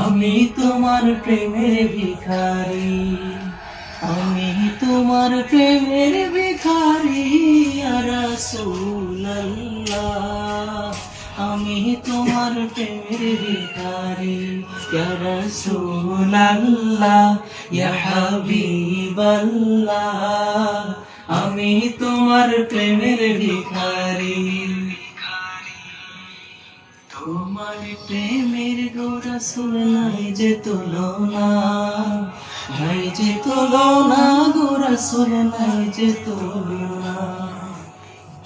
আমি তোমার প্রেমের ভিখারি, আমি তোমার প্রেমের ভিখারি ইয়া রাসূলুল্লাহ। আমি তোমার প্রেমের ভিখারি ইয়া রাসূলুল্লাহ, ইয়া হাবিবাল্লাহ। আমি তোমার প্রেমের ভিখারি। তোমার প্রেমের গো রাসূল নাই যে তুলনা, নাই যে তুলনা গো রাসূল নাই যে তুলনা।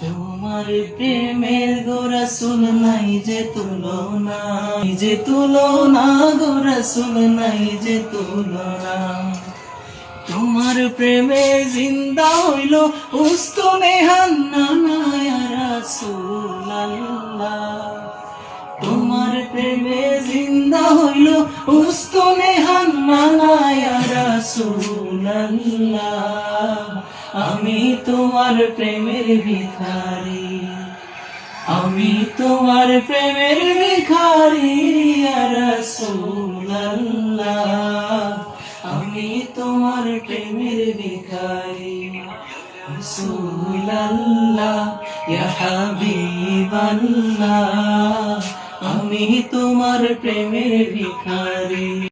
তোমার প্রেমের গো রাসূল নাই যে তুলনা, নাই যে তুলনা গো রাসূল নাই যে তুলনা। তোমার প্রেমে জিন্দা হইল উস্তনে হান্নানা ইয়া রাসূলুল্লাহ। তোমার প্রেমে জিন্দা হইল উস্তনে হান্নানা ইয়া রাসূলুল্লাহ। আমি তোমার প্রেমের ভিখারি, আমি তোমার প্রেমের ভিখারি ইয়া রাসূলুল্লাহ। আমি তোমার প্রেমের ভিখারি রাসূলুল্লাহ, ইয়া হাবিবাল্লাহ। আমি তোমার প্রেমের ভিখারি।